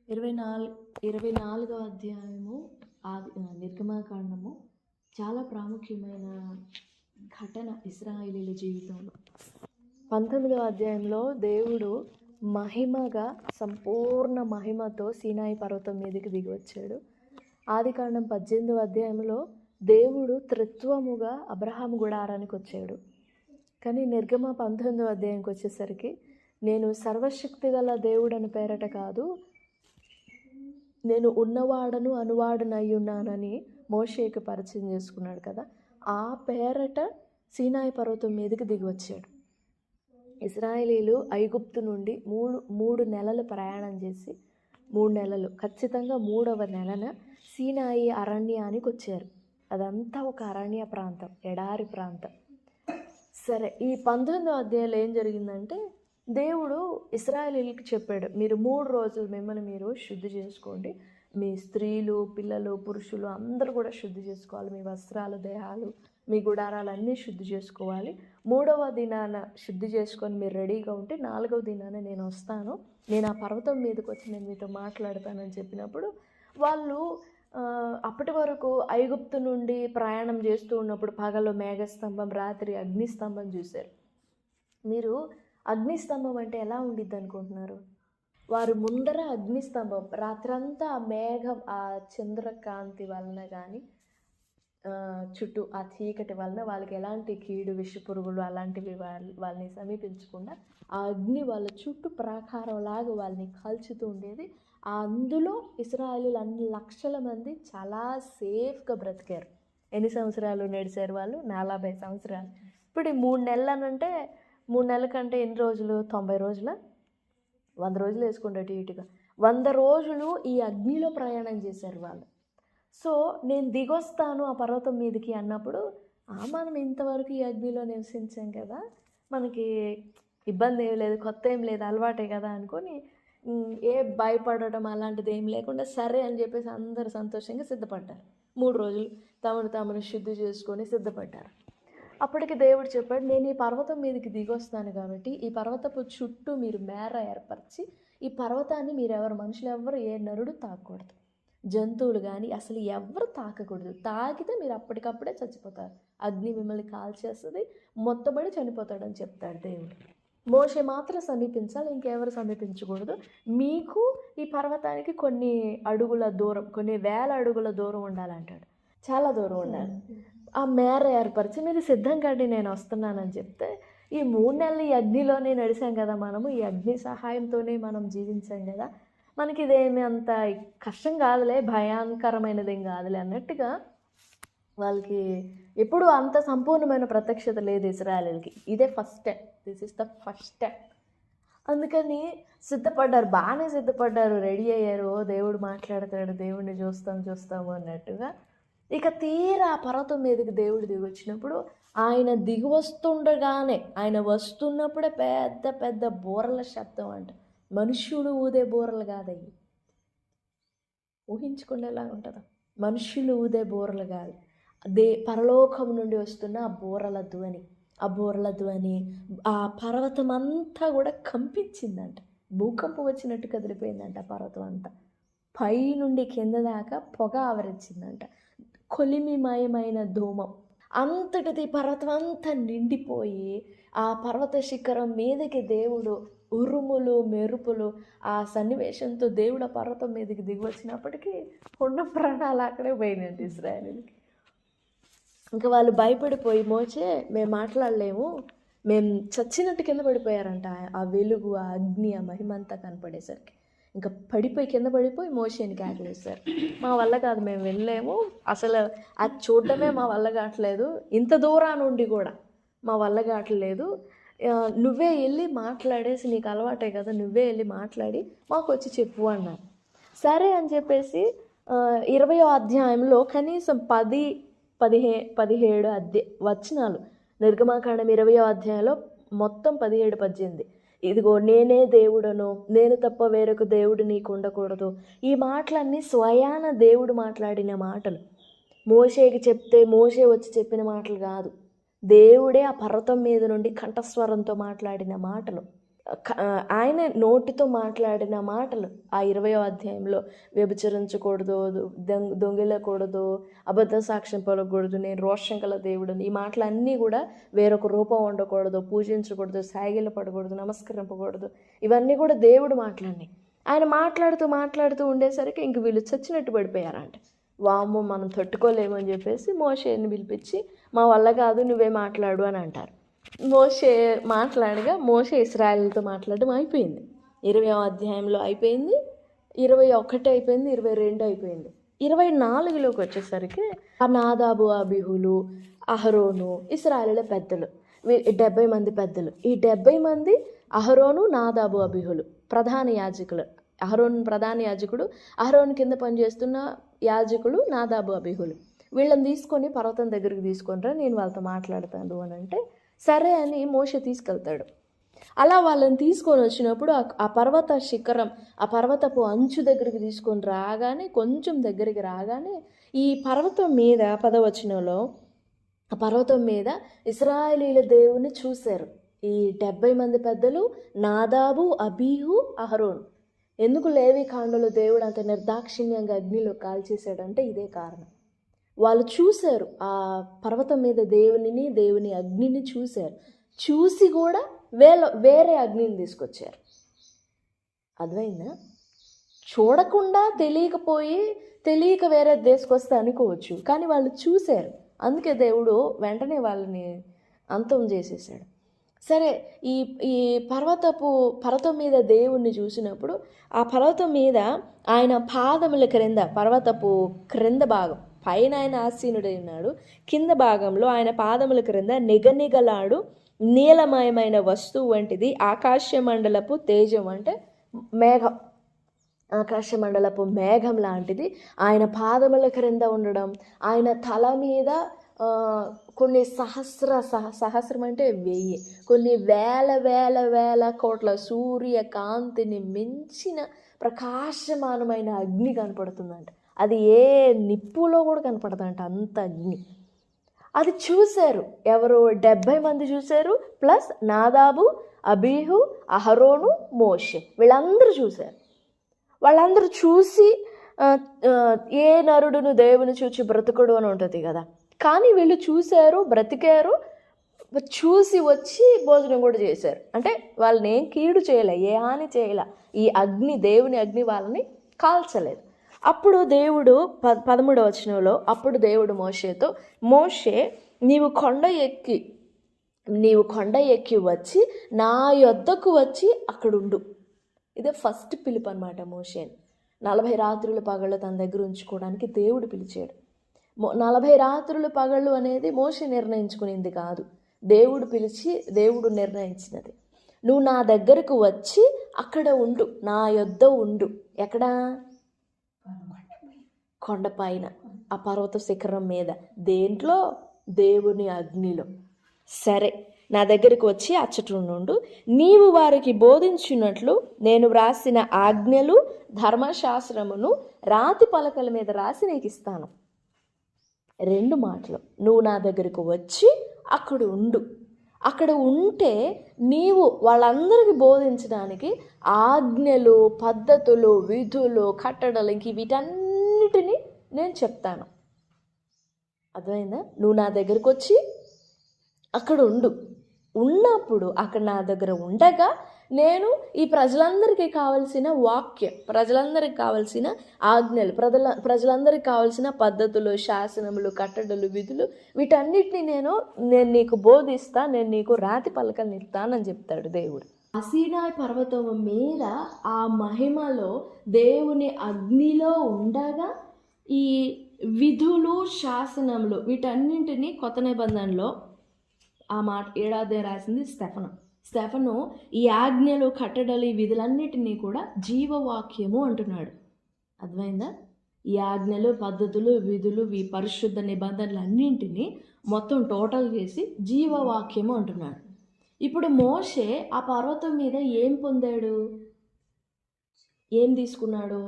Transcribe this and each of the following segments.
24వ అధ్యాయము నిర్గమాకాండము చాలా ప్రాముఖ్యమైన ఘటన ఇశ్రాయేలీయుల జీవితంలో. 19వ అధ్యాయంలో దేవుడు మహిమగా సంపూర్ణ మహిమతో సీనాయి పర్వతం మీదకి దిగి వచ్చాడు. ఆదికాండం 18వ అధ్యాయంలో దేవుడు త్రిత్వముగా అబ్రహాము గుడారానికి వచ్చాడు. కానీ నిర్గమ 19వ అధ్యాయంకి వచ్చేసరికి నేను సర్వశక్తి గల దేవుడని పేరట కాదు, నేను ఉన్నవాడను అనువాడనయ్యున్నానని మోషేకి పరిచయం చేసుకున్నాడు కదా, ఆ పేరట సీనాయి పర్వతం మీదకి దిగి వచ్చాడు. ఇశ్రాయేలీలు ఐగుప్తు నుండి మూడు నెలలు ప్రయాణం చేసి 3 నెలలు ఖచ్చితంగా 3వ నెలన సీనాయి అరణ్యానికి వచ్చారు. అదంతా ఒక అరణ్య ప్రాంతం, ఎడారి ప్రాంతం. సరే, ఈ 19వ అధ్యాయంలో ఏం జరిగిందంటే దేవుడు ఇశ్రాయేలీయులకు చెప్పాడు, మీరు 3 రోజులు మిమ్మల్ని మీరు శుద్ధి చేసుకోండి, మీ స్త్రీలు, పిల్లలు, పురుషులు అందరూ కూడా శుద్ధి చేసుకోవాలి, మీ వస్త్రాలు, దేహాలు, మీ గుడారాలు అన్నీ శుద్ధి చేసుకోవాలి. 3వ దినాన శుద్ధి చేసుకొని మీరు రెడీగా ఉంటే 4వ దినాన నేను వస్తాను, నేను ఆ పర్వతం మీదకి వచ్చి నేను మీతో మాట్లాడతానని చెప్పినప్పుడు వాళ్ళు అప్పటి వరకు ఐగుప్తు నుండి ప్రయాణం చేస్తూ ఉన్నప్పుడు పగలు మేఘస్తంభం, రాత్రి అగ్నిస్తంభం చూశారు. మీరు అగ్నిస్తంభం అంటే ఎలా ఉండిద్ది అనుకుంటున్నారు? వారు ముందర అగ్నిస్తంభం, రాత్రంతా ఆ మేఘం, ఆ చంద్రకాంతి వలన కానీ చుట్టూ ఆ చీకటి వలన వాళ్ళకి ఎలాంటి కీడు, విషపురుగులు అలాంటివి వాళ్ళని సమీపించకుండా ఆ అగ్ని వాళ్ళ చుట్టూ ప్రాకారంలాగా వాళ్ళని కాల్చుతూ ఉండేది. అందులో ఇశ్రాయేలీయులు అన్ని లక్షల మంది చాలా సేఫ్గా బ్రతికారు. ఎన్ని సంవత్సరాలు నడిచారు వాళ్ళు? 40 సంవత్సరాలు. ఇప్పుడు ఈ 3 నెలలనంటే 3 నెలల కంటే ఎన్ని రోజులు? 90 రోజుల? 100 రోజులు వేసుకుంటే అటు ఇటుగా 100 రోజులు ఈ అగ్నిలో ప్రయాణం చేశారు వాళ్ళు. సో నేను దిగొస్తాను ఆ పర్వతం మీదకి అన్నప్పుడు మనం ఇంతవరకు ఈ అగ్నిలో నివసించాం కదా, మనకి ఇబ్బంది ఏం లేదు, కొత్త ఏం లేదు, అలవాటే కదా అనుకొని ఏ భయపడటం అలాంటిది ఏం లేకుండా సరే అని చెప్పేసి అందరూ సంతోషంగా సిద్ధపడ్డారు. 3 రోజులు తమను శుద్ధి చేసుకొని సిద్ధపడ్డారు. అప్పటికి దేవుడు చెప్పాడు, నేను ఈ పర్వతం మీదకి దిగొస్తాను కాబట్టి ఈ పర్వతపు చుట్టూ మీరు మేర ఏర్పరిచి ఈ పర్వతాన్ని మనుషులు ఎవరు, ఏ నరుడు తాకూడదు, జంతువులు కానీ అసలు ఎవరు తాకకూడదు. తాకితే మీరు అప్పటికప్పుడే చచ్చిపోతారు, అగ్ని మిమ్మల్ని కాల్చేస్తుంది, మొత్తబడి చనిపోతాడని చెప్తాడు దేవుడు. మోషే మాత్రం సమీపించాలి, ఇంకెవరు సమీపించకూడదు. మీకు ఈ పర్వతానికి కొన్ని అడుగుల దూరం, కొన్ని వేల అడుగుల దూరం ఉండాలంటాడు, చాలా దూరం ఉండాలి. ఆ మేర ఏర్పరిచి మీరు సిద్ధం కండి నేను వస్తున్నానని చెప్తే ఈ 3 నెలలు ఈ అగ్నిలోనే నడిచాం కదా, మనము ఈ అగ్ని సహాయంతోనే మనం జీవించాం కదా, మనకి ఇదేమి అంత కష్టం కాదులే, భయంకరమైనదేం కాదులే అన్నట్టుగా వాళ్ళకి ఎప్పుడు అంత సంపూర్ణమైన ప్రత్యక్షత లేదు ఇశ్రాయేలీయులకి. ఇదే first time, this is the first time. అందుకని సిద్ధపడ్డారు, బాగానే సిద్ధపడ్డారు, రెడీ అయ్యారు, దేవుడు మాట్లాడతాడు, దేవుడిని చూస్తాము అన్నట్టుగా. ఇక తీరా పర్వతం మీదకి దేవుడు దిగి వచ్చినప్పుడు ఆయన దిగి వస్తుండగానే, ఆయన వస్తున్నప్పుడే పెద్ద పెద్ద బూరల శబ్దం అంట. మనుష్యుడు ఊదే బూరలు కాదయ్యి, ఊహించుకునేలా ఉంటుందా? మనుష్యులు ఊదే బూరలు కాదు, పరలోకం నుండి వస్తున్న ఆ బూరల ధ్వని ఆ పర్వతం అంతా కూడా కంపించిందంట. భూకంపం వచ్చినట్టు కదిలిపోయిందంట పర్వతం అంతా, పై నుండి కింద దాకా పొగ ఆవరించిందంట, కొలిమిమయమైన ధూమం అంతటిది పర్వతం అంతా నిండిపోయి ఆ పర్వత శిఖరం మీదకి దేవుడు ఉరుములు, మెరుపులు, ఆ సన్నివేశంతో దేవుడు ఆ పర్వతం మీదకి దిగి వచ్చినప్పటికీ ఉన్న ప్రాణాలు అక్కడే పోయినండి ఇశ్రాయేలీయులకి. ఇంకా వాళ్ళు భయపడిపోయి, మోషే మేము మాట్లాడలేము, మేము చచ్చినట్టు కింద పడిపోయారంట. ఆ వెలుగు, ఆ అగ్ని, ఆ మహిమంతా కనపడేసరికి ఇంకా కింద పడిపోయి మోషేని కేకలేశారు, మా వల్ల కాదు, మేము వెళ్ళలేము, అసలు అది చూడడమే మా వల్ల కావట్లేదు, ఇంత దూరం నుండి కూడా మా వల్ల కావట్లేదు, నువ్వే వెళ్ళి మాట్లాడేసి, నీకు అలవాటే కదా, నువ్వే వెళ్ళి మాట్లాడి మాకు వచ్చి చెప్పు అన్నారు. సరే అని చెప్పేసి 20వ అధ్యాయంలో కనీసం 17 వచనాలు, నిర్గమాకాండం 20వ అధ్యాయంలో మొత్తం 17-18. ఇదిగో నేనే దేవుడను, నేను తప్ప వేరొక దేవుడు నీకు ఉండకూడదు. ఈ మాటలన్నీ స్వయాన దేవుడు మాట్లాడిన మాటలు. మోషేకి చెప్తే మోషే వచ్చి చెప్పిన మాటలు కాదు, దేవుడే ఆ పర్వతం మీద నుండి కంఠస్వరంతో మాట్లాడిన మాటలు. ఆయన నోటితో మాట్లాడిన మాటలు ఆ 20వ అధ్యాయంలో వ్యభిచరించకూడదు, దొంగిలకూడదు, అబద్ధ సాక్ష్యం పలకూడదు, నేను రోషం గల దేవుడిని, ఈ మాటలన్నీ కూడా వేరొక రూపం ఉండకూడదు, పూజించకూడదు, సాగిల పడకూడదు, నమస్కరింపకూడదు, ఇవన్నీ కూడా దేవుడు మాట్లాడినాయి. ఆయన మాట్లాడుతూ ఉండేసరికి ఇంక వీళ్ళు చచ్చినట్టు పడిపోయారంట. వామ్మో మనం తట్టుకోలేమని చెప్పేసి మోషేని పిలిపించి మా వల్ల కాదు నువ్వే మాట్లాడు అని అంటారు. మోషే మాట్లాడగా మోషే ఇశ్రాయేలుతో మాట్లాడడం అయిపోయింది. 20వ అధ్యాయంలో అయిపోయింది, 21 అయిపోయింది, 22 అయిపోయింది. 24లోకి వచ్చేసరికి ఆ నాదాబు, అబీహులు, అహరోను ఇశ్రాయేలుల పెద్దలు, 70 మంది పెద్దలు. ఈ 70 మంది అహరోను, నాదాబు, అబీహులు ప్రధాన యాజకులు. అహరోను ప్రధాన యాజకుడు, అహరోను కింద పనిచేస్తున్న యాజకులు నాదాబు, అబీహులు. వీళ్ళని తీసుకొని పర్వతం దగ్గరికి తీసుకొని రా, నేను వాళ్ళతో మాట్లాడతాను అని అంటే సరే అని మోషే తీసుకెళ్తాడు. అలా వాళ్ళని తీసుకొని వచ్చినప్పుడు ఆ పర్వత శిఖరం, ఆ పర్వతపు అంచు దగ్గరికి తీసుకొని రాగానే, కొంచెం దగ్గరికి రాగానే ఈ పర్వతం మీద 10వ వచనంలో ఆ పర్వతం మీద ఇశ్రాయేలీల దేవుని చూశారు ఈ 70 మంది పెద్దలు, నాదాబు, అబీహు, అహరోను. ఎందుకు లేవి కాండలో దేవుడు అంత నిర్దాక్షిణ్యంగా అగ్నిలో కాల్చేశాడంటే ఇదే కారణం. వాళ్ళు చూశారు ఆ పర్వతం మీద దేవుని అగ్నిని చూశారు. చూసి కూడా వేరే అగ్నిని తీసుకొచ్చారు. అర్థమైందా? చూడకుండా తెలియక వేరే తీసుకొస్తే అనుకోవచ్చు, కానీ వాళ్ళు చూశారు. అందుకే దేవుడు వెంటనే వాళ్ళని అంతం చేసేసాడు. సరే, ఈ పర్వతం మీద దేవుణ్ణి చూసినప్పుడు ఆ పర్వతం మీద ఆయన పాదముల క్రింద, పర్వతపు క్రింద భాగం, పైన ఆయన ఆసీనుడై ఉన్నాడు, కింద భాగంలో ఆయన పాదముల క్రింద నిగనిగలాడు నీలమయమైన వస్తువు వంటిది ఆకాశమండలపు తేజం, అంటే మేఘం, ఆకాశమండలపు మేఘం లాంటిది ఆయన పాదముల క్రింద ఉండడం, ఆయన తల మీద కొన్ని సహస్రం అంటే 1000, కొన్ని వేల కోట్ల సూర్య కాంతిని మించిన ప్రకాశమానమైన అగ్ని కనపడుతుందంట. అది ఏ నిప్పులో కూడా కనపడదంట, అంత అగ్ని. అది చూశారు ఎవరు? 70 మంది చూశారు, ప్లస్ నాదాబు, అబీహు, అహరోను, మోషే, వీళ్ళందరూ చూశారు. వాళ్ళందరూ చూసి ఏ నరుడును దేవుని చూచి బ్రతుకుడు అని ఉంటుంది కదా, కానీ వీళ్ళు చూశారు, బ్రతికారు, చూసి వచ్చి భోజనం కూడా చేశారు. అంటే వాళ్ళని ఏం కీడు చేయలే, ఏ హాని చేయలే. ఈ అగ్ని, దేవుని అగ్ని వాళ్ళని కాల్చలేదు. అప్పుడు దేవుడు 13వ వచనంలో, అప్పుడు దేవుడు మోషేతో, మోషే నీవు కొండ ఎక్కి వచ్చి నా యొద్దకు వచ్చి అక్కడుండు. ఇదే ఫస్ట్ పిలుపు అనమాట మోషేని. 40 రాత్రులు పగళ్ళు తన దగ్గర ఉంచుకోవడానికి దేవుడు పిలిచాడు. 40 రాత్రులు పగళ్ళు అనేది మోషే నిర్ణయించుకునేది కాదు, దేవుడు పిలిచి దేవుడు నిర్ణయించినది. నువ్వు నా దగ్గరకు వచ్చి అక్కడ ఉండు, నా యొద్ద ఉండు. ఎక్కడా? కొండపైన, ఆ పర్వత శిఖరం మీద. దేంట్లో? దేవుని అగ్నిలో. సరే, నా దగ్గరికి వచ్చి అచ్చటుండు, నీవు వారికి బోధించినట్లు నేను వ్రాసిన ఆజ్ఞలు ధర్మశాస్త్రమును రాతి పలకల మీద రాసి నీకు ఇస్తాను. 2 మాటలు. నువ్వు నా దగ్గరకు వచ్చి అక్కడ ఉండు. అక్కడ ఉంటే నీవు వాళ్ళందరికీ బోధించడానికి ఆజ్ఞలు, పద్ధతులు, విధులు, కట్టడలు, ఇంక వీటన్నిటినీ నేను చెప్తాను. అర్థమైందా? నువ్వు నా దగ్గరకు వచ్చి అక్కడ ఉండు. ఉన్నప్పుడు అక్కడ నా దగ్గర ఉండగా నేను ఈ ప్రజలందరికీ కావలసిన వాక్యం, ప్రజలందరికీ కావలసిన ఆజ్ఞలు, ప్రజలందరికీ కావలసిన పద్ధతులు, శాసనములు, కట్టడలు, విధులు, వీటన్నిటిని నేను నీకు బోధిస్తా, నేను నీకు రాతి పలకల్ని ఇస్తానని చెప్తాడు దేవుడు. ఆ సీనాయి పర్వతం మీద ఆ మహిమలో దేవుని అగ్నిలో ఉండగా ఈ విధులు, శాసనములు, వీటన్నింటినీ కొత్త నిబంధనలో ఆ మాట 7వ రాసింది స్టెఫను ఈ ఆజ్ఞలు, కట్టడలు, ఈ విధులన్నిటినీ కూడా జీవవాక్యము అంటున్నాడు. అర్థమైందా? ఈ ఆజ్ఞలు, పద్ధతులు, విధులు, ఈ పరిశుద్ధ నిబంధనలు అన్నింటినీ మొత్తం టోటల్ చేసి జీవవాక్యము అంటున్నాడు. ఇప్పుడు మోషే ఆ పర్వతం మీద ఏం పొందాడు? ఏం తీసుకున్నాడు?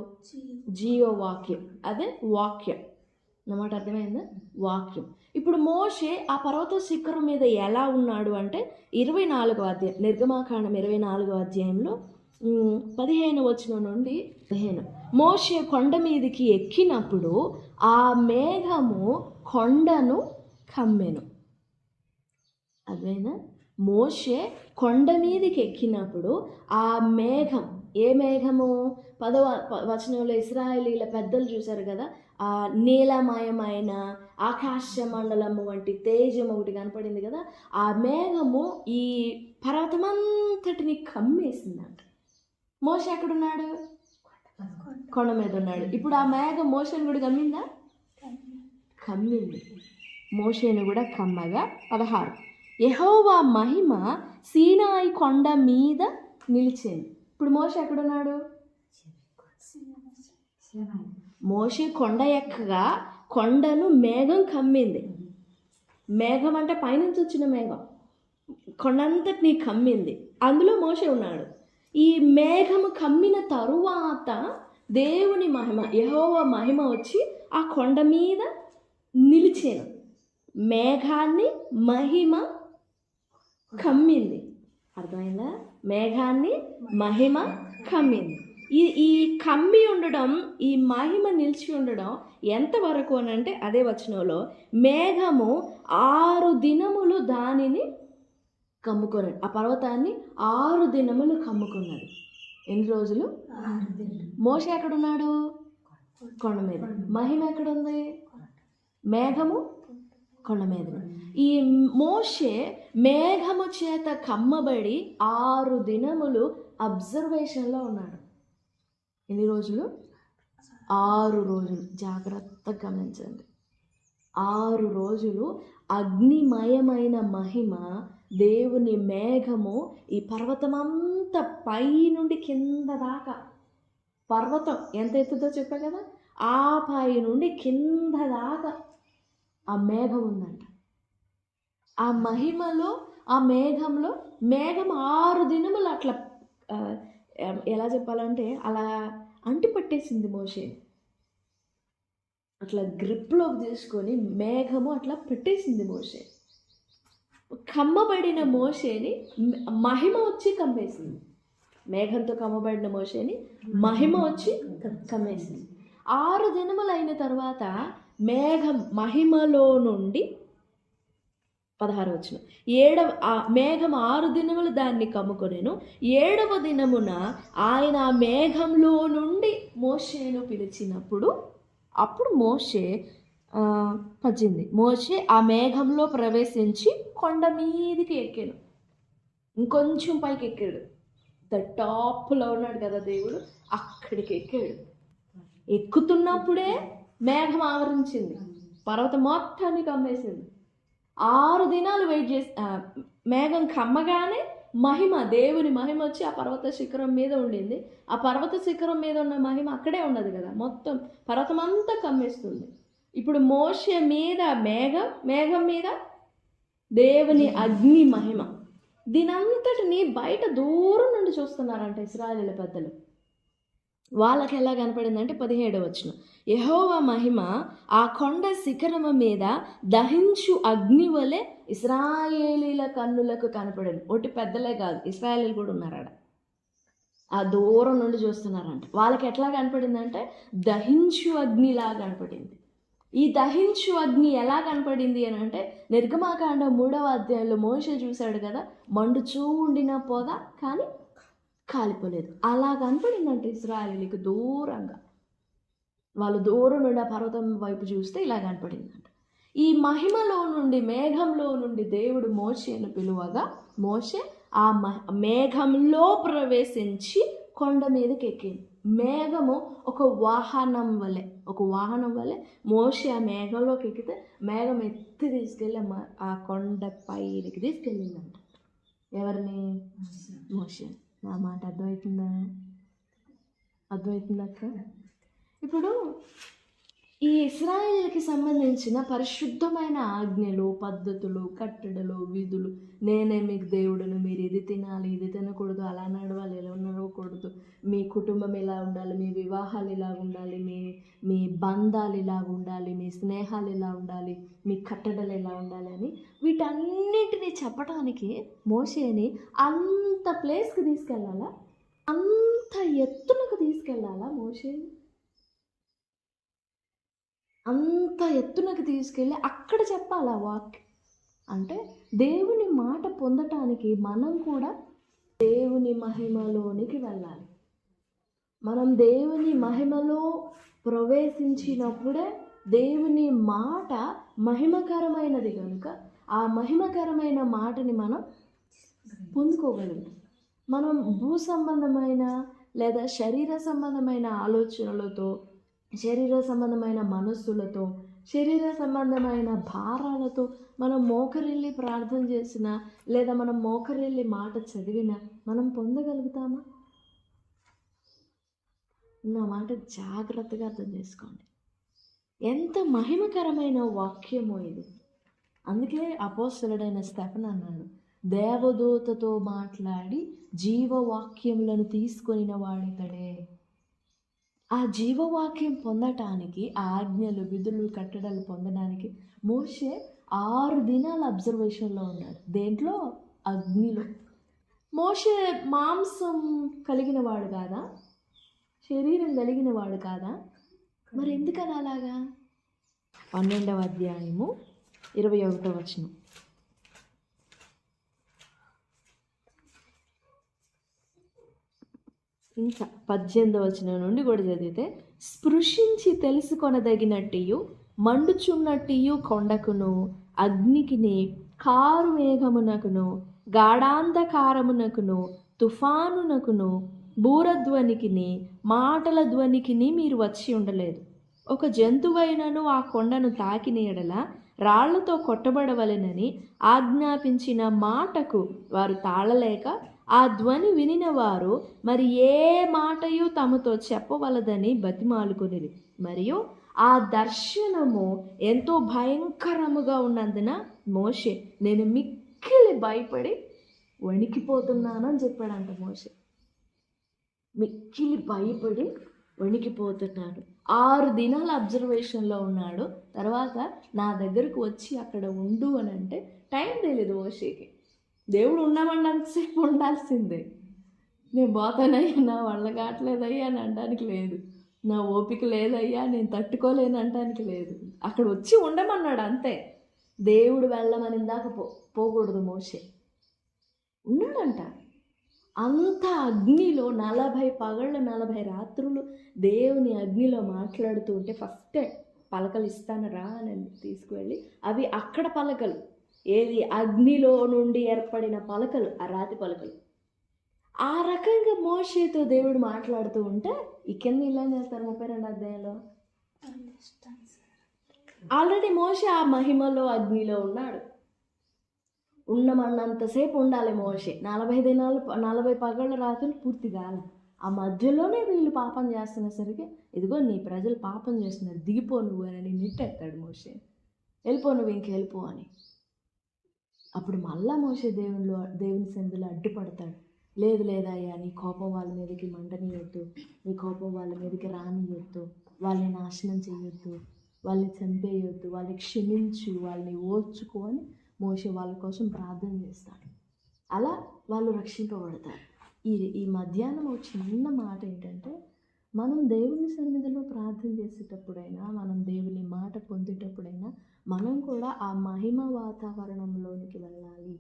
జీవవాక్యం. అదే వాక్యం అన్నమాట. అర్థమైందా? వాక్యం. ఇప్పుడు మోషే ఆ పర్వత శిఖరం మీద ఎలా ఉన్నాడు అంటే 24వ అధ్యాయం, నిర్గమాకాండం 24వ అధ్యాయంలో 15 వచనం నుండి 15. మోషే కొండ మీదకి ఎక్కినప్పుడు ఆ మేఘము కొండను కమ్మెను. అదేనా? మోషే కొండ మీదకి ఎక్కినప్పుడు ఆ మేఘం, ఏ మేఘము? 10వ వచనంలో ఇశ్రాయేలీల పెద్దలు చూశారు కదా, ఆ నీలమయమైన ఆకాశ మండలము వంటి తేజం ఒకటి కనపడింది కదా. ఆ మేఘము ఈ పర్వతమంతటిని కమ్మేసిందంట. మోషే ఎక్కడున్నాడు? కొండ మీద ఉన్నాడు. ఇప్పుడు ఆ మేఘం మోషేను కూడా కమ్మిందా? కమ్మింది. మోషేను కూడా కమ్మగా 16 యెహోవా మహిమ సీనాయి కొండ మీద నిలిచింది. ఇప్పుడు మోషే ఎక్కడున్నాడు? మోషే కొండ ఎక్కగా కొండను మేఘం కమ్మింది. మేఘం అంటే పైనుంచి వచ్చిన మేఘం కొండంతటిని కమ్మింది. అందులో మోషే ఉన్నాడు. ఈ మేఘము కమ్మిన తరువాత దేవుని మహిమ, యెహోవా మహిమ వచ్చి ఆ కొండ మీద నిలిచాను. మేఘాన్ని మహిమ కమ్మింది. అర్థమైందా? మేఘాన్ని మహిమ కమ్మింది. ఈ కమ్మి ఉండడం, ఈ మహిమ నిలిచి ఉండడం ఎంతవరకు అని అంటే అదే వచనంలో మేఘము 6 దినములు దానిని కమ్ముకున్నది. ఆ పర్వతాన్ని 6 దినములు కమ్ముకున్నది. ఎన్ని రోజులు? 6 దినాలు. మోషే ఎక్కడున్నాడు? కొండ మీద. మహిమ ఎక్కడుంది? మేఘము కొండ మీద. ఈ మోషే మేఘము చేత కమ్మబడి 6 దినములు అబ్జర్వేషన్లో ఉన్నాడు. ఎన్ని రోజులు? 6 రోజులు. జాగ్రత్తగా గమనించండి. 6 రోజులు అగ్నిమయమైన మహిమ, దేవుని మేఘము ఈ పర్వతమంతా పై నుండి కింద దాకా, పర్వతం ఎంత ఎత్తుతో చెప్పా కదా, ఆ పై నుండి కింద దాకా ఆ మేఘం ఉందంట. ఆ మహిమలో, ఆ మేఘంలో, మేఘం 6 దినములు అట్లా ఎలా చెప్పాలంటే అలా అంటిపట్టేసింది మోషే. అట్లా గ్రిప్లోకి తీసుకొని మేఘము అట్లా పెట్టేసింది మోషే. కమ్మబడిన మోషేని మహిమ వచ్చి కమ్మేసింది. మేఘంతో కమ్మబడిన మోషేని మహిమ వచ్చి కమ్మేసింది. 6 దినములు అయిన తర్వాత మేఘం మహిమలో నుండి 16 వచనం, మేఘం 6 దినములు దాన్ని కమ్ముకొనెను. 7వ దినమున ఆయన ఆ మేఘంలో నుండి మోషేను పిలిచినప్పుడు, అప్పుడు మోషే 18 మోషే ఆ మేఘంలో ప్రవేశించి కొండ మీదికి ఎక్కాడు. ఇంకొంచెం పైకి ఎక్కాడు. టాప్లో ఉన్నాడు కదా దేవుడు, అక్కడికి ఎక్కాడు. ఎక్కుతున్నప్పుడే మేఘం ఆవరించింది, పర్వతం మొత్తాన్ని కమ్మేసింది. 6 దినాలు వెయిట్ చేసి మేఘం కమ్మగానే మహిమ, దేవుని మహిమ వచ్చి ఆ పర్వత శిఖరం మీద ఉండింది. ఆ పర్వత శిఖరం మీద ఉన్న మహిమ అక్కడే ఉన్నది కదా, మొత్తం పర్వతం అంతా కమ్మేస్తుంది. ఇప్పుడు మోషే మీద మేఘం మీద దేవుని అగ్ని మహిమ, దీనంతటిని బయట దూరం నుండి చూస్తున్నారంట ఇశ్రాయేలీయుల పెద్దలు. వాళ్ళకి ఎలా కనపడిందంటే 17వ వచనం, యెహోవా మహిమ ఆ కొండ శిఖరము మీద దహించు అగ్ని వలె ఇశ్రాయేలీల కన్నులకు కనపడింది. ఒకటి పెద్దలే కాదు, ఇశ్రాయేలీలు కూడా ఉన్నారట. ఆ దూరం నుండి చూస్తున్నారంట. వాళ్ళకి ఎట్లా కనపడిందంటే దహించు అగ్నిలా కనపడింది. ఈ దహించు అగ్ని ఎలా కనపడింది అని అంటే నిర్గమాకాండం 3వ అధ్యాయంలో మోషే చూశాడు కదా, మండుచూ ఉండిన పొద కానీ కాలిపోలేదు. అలా కనపడిందంటే ఇశ్రాయేలీలకు దూరంగా, వాళ్ళు దూరం నుండి ఆ పర్వతం వైపు చూస్తే ఇలా కనపడిందంట. ఈ మహిమలో నుండి, మేఘంలో నుండి దేవుడు మోషేను పిలువగా మోషే ఆ మేఘంలో ప్రవేశించి కొండ మీదకి ఎక్కింది. మేఘము ఒక వాహనం వలె మోషే ఆ మేఘంలోకి ఎక్కితే మేఘం ఎత్తి తీసుకెళ్ళి ఆ కొండ పైకి తీసుకెళ్ళిందంట. ఎవరిని? మోషే. నా మాట అర్థమవుతుందా అక్క? ఇప్పుడు ఈ ఇశ్రాయేలుకి సంబంధించిన పరిశుద్ధమైన ఆజ్ఞలు, పద్ధతులు, కట్టడలు, విధులు, నేనే మీకు దేవుడను, మీరు ఇది తినాలి, ఇది తినకూడదు, అలా నడవాలి, ఇలా నడవకూడదు, మీ కుటుంబం ఇలా ఉండాలి, మీ వివాహాలు ఇలా ఉండాలి, మీ మీ బంధాలు ఇలా ఉండాలి, మీ స్నేహాలు ఇలా ఉండాలి, మీ కట్టడలు ఇలా ఉండాలి అని వీటన్నిటిని చెప్పడానికి మోషేని అంత ప్లేస్కి తీసుకెళ్ళాలా, అంత ఎత్తునకు తీసుకెళ్ళాలా మోషేని? అంత ఎత్తునకు తీసుకెళ్ళి అక్కడ చెప్పాలి ఆ వాక్యం. అంటే దేవుని మాట పొందటానికి మనం కూడా దేవుని మహిమలోనికి వెళ్ళాలి. మనం దేవుని మహిమలో ప్రవేశించినప్పుడే దేవుని మాట మహిమకరమైనది కనుక ఆ మహిమకరమైన మాటని మనం పొందుకోగలుగుతాం. మనం భూ సంబంధమైన లేదా శరీర సంబంధమైన ఆలోచనలతో, శరీర సంబంధమైన మనస్సులతో, శరీర సంబంధమైన భారాలతో మనం మోకరిల్లి ప్రార్థన చేసినా లేదా మనం మోకరిల్లి మాట చదివినా మనం పొందగలుగుతామా? నా మాట జాగ్రత్తగా అర్థం చేసుకోండి. ఎంత మహిమకరమైన వాక్యమో ఇది. అందుకే అపోస్తలుడైన స్టెఫెన్ అన్నాడు, దేవదూతతో మాట్లాడి జీవవాక్యములను తీసుకొనిన వాడితడే. ఆ జీవవాక్యం పొందటానికి, ఆ ఆజ్ఞలు, విధులు, కట్టడాలు పొందడానికి మోషే 6 దినాల అబ్జర్వేషన్లో ఉన్నాడు. దేంట్లో? అగ్నిలో. మోషే మాంసం కలిగిన వాడు కాదా? శరీరం కలిగిన వాడు కాదా? మరి ఎందుకని అలాగా? 12వ అధ్యాయము 21వ వచనం. ఇంకా 18వ వచనం నుండి కూడా చదివితే, స్పృశించి తెలుసుకొనదగినట్టు మండుచున్నట్టు కొండకును, అగ్నికిని, కారు మేఘమునకును, గాఢాంధకారమునకును, తుఫానునకును, బూరధ్వనికిని, మాటల ధ్వనికిని మీరు వచ్చి ఉండలేదు. ఒక జంతువైనను ఆ కొండను తాకిన ఎడల రాళ్లతో కొట్టబడవలెనని ఆజ్ఞాపించిన మాటకు వారు తాళలేక ఆ ధ్వని వినిన వారు మరి ఏ మాటయు తమతో చెప్పవలదని బతిమాలుకొనిరి. మరియు ఆ దర్శనము ఎంతో భయంకరముగా ఉన్నందున మోషే, నేను మిక్కిలి భయపడి వణికిపోతున్నానని చెప్పాడంట మోషే. మిక్కిలి భయపడి వణికిపోతున్నాడు. 6 దినాల అబ్జర్వేషన్లో ఉన్నాడు. తర్వాత నా దగ్గరకు వచ్చి అక్కడ ఉండు అని అంటే టైం తెలియదు మోషేకి. దేవుడు ఉండమన్నంతసేపు ఉండాల్సిందే. నేను పోతానయ్యా, నా వల్ల కావట్లేదయ్యా అని అనడానికి లేదు. నా ఓపిక లేదయ్యా, నేను తట్టుకోలేను అనడానికి లేదు. అక్కడ వచ్చి ఉండమన్నాడు అంతే. దేవుడు వెళ్ళమని ఇందాక పోకూడదు మోషే. ఉన్నాడంట. అంత అగ్నిలో 40 పగళ్ళు 40 రాత్రులు దేవుని అగ్నిలో మాట్లాడుతూ ఉంటే ఫస్టే పలకలు ఇస్తాను రా అని తీసుకువెళ్ళి, అవి అక్కడ పలకలు, ఏది అగ్నిలో నుండి ఏర్పడిన పలకలు, ఆ రాతి పలకలు. ఆ రకంగా మోషేతో దేవుడు మాట్లాడుతూ ఉంటే ఈ కింద ఇలా చేస్తారు 32వ అధ్యాయంలో. ఆల్రెడీ మోషే ఆ మహిమలో అగ్నిలో ఉన్నాడు. ఉండమన్నంతసేపు ఉండాలి మోషే. 40 దినాలు 40 పగళ్ళ రాత్రులు పూర్తి కాలే. ఆ మధ్యలోనే వీళ్ళు పాపం చేస్తున్నసరికి, ఇదిగో నీ ప్రజలు పాపం చేస్తున్నారు, దిగిపో నువ్వు అని నెట్టేస్తాడు మోషే. వెళ్ళిపో నువ్వు, ఇంక వెళ్ళిపో అని. అప్పుడు మళ్ళా మోషే దేవుని సన్నిధిలో అడ్డుపడతాడు. లేదు లేదయ్యా, నీ కోపం వాళ్ళ మీదకి మండనియొద్దు, నీ కోపం వాళ్ళ మీదకి రానియొద్దు, వాళ్ళని నాశనం చేయొద్దు, వాళ్ళని చంపేయొద్దు, వాళ్ళని క్షమించు, వాళ్ళని ఓర్చుకో అని మోషే వాళ్ళ కోసం ప్రార్థన చేస్తాడు. అలా వాళ్ళు రక్షింపబడతారు. ఈ మధ్యాహ్నం ఒక చిన్న మాట ఏంటంటే, మనం దేవుని సన్నిధిలో ప్రార్థన చేసేటప్పుడైనా, మనం దేవుని మాట పొందేటప్పుడైనా మనం కూడా ఆ మహిమ వాతావరణంలోనికి వెళ్ళాలి.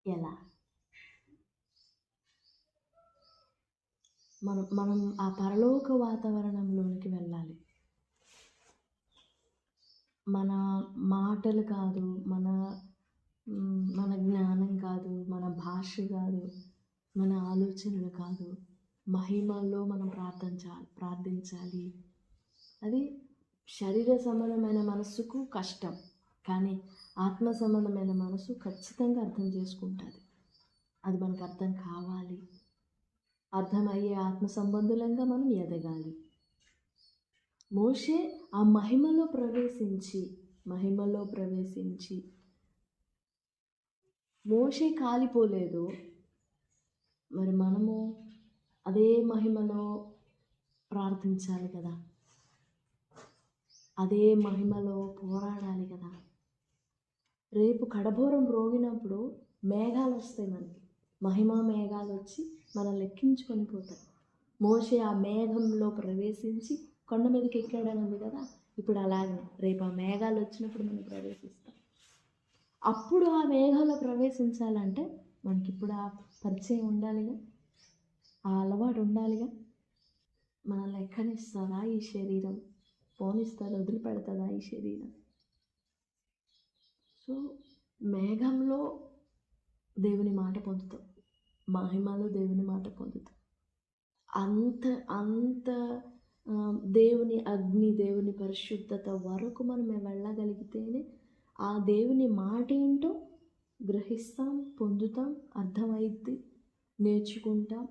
ఎలా? మనం ఆ పరలోక వాతావరణంలోనికి వెళ్ళాలి. మన మాటలు కాదు, మన జ్ఞానం కాదు, మన భాష కాదు, మన ఆలోచనలు కాదు, మహిమలో మనం ప్రార్థించాలి. అది శరీర సంబంధమైన మనస్సుకు కష్టం, కానీ ఆత్మ సంబంధమైన మనసు ఖచ్చితంగా అర్థం చేసుకుంటుంది. అది మనకు అర్థం కావాలి. అర్థమయ్యే ఆత్మ సంబంధులంగా మనం ఎదగాలి. మోషే ఆ మహిమలో ప్రవేశించి మోషే కాలిపోలేదు. మరి మనము అదే మహిమలో ప్రార్థించాలి కదా, అదే మహిమలో పోరాడాలి కదా. రేపు కడబోరం రోగినప్పుడు మేఘాలు వస్తాయి, మనకి మహిమా మేఘాలు వచ్చి మనల్ని ఎక్కించుకొని పోతాయి. మోషే ఆ మేఘంలో ప్రవేశించి కొండ మీదకి ఎక్కాడని ఉంది కదా. ఇప్పుడు అలాగే రేపు ఆ మేఘాలు వచ్చినప్పుడు మనం ప్రవేశిస్తాం. అప్పుడు ఆ మేఘాల్లో ప్రవేశించాలంటే మనకి ఇప్పుడు ఆ పరిచయం ఉండాలిగా, ఆ అలవాటు ఉండాలిగా. మనల్ని ఎక్కనిస్తుందా ఈ శరీరం? పోనిస్తుందా? వదిలిపెడుతుందా ఈ శరీరం? సో మేఘంలో దేవుని మాట పొందుతాం, మహిమలో దేవుని మాట పొందుతాం. అంత దేవుని అగ్ని, దేవుని పరిశుద్ధత వరకు మనం వెళ్ళగలిగితేనే ఆ దేవుని మాట ఏంటో గ్రహిస్తాం, పొందుతాం, అర్థమైద్ది, నేర్చుకుంటాం,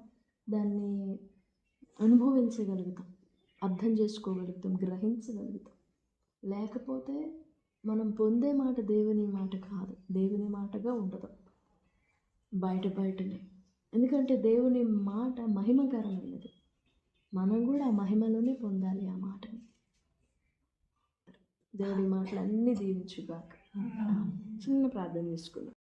దాన్ని అనుభవించగలుగుతాం, అర్థం చేసుకోగలుగుతాం, గ్రహించగలుగుతాం. లేకపోతే మనం పొందే మాట దేవుని మాట కాదు, దేవుని మాటగా ఉండదు, బయటనే. ఎందుకంటే దేవుని మాట మహిమకరమైనది. మనం కూడా ఆ మహిమలోనే పొందాలి ఆ మాటని. దేవుడి మాటలన్నీ దీవించుగాక. చిన్న ప్రార్థన చేసుకుందాం.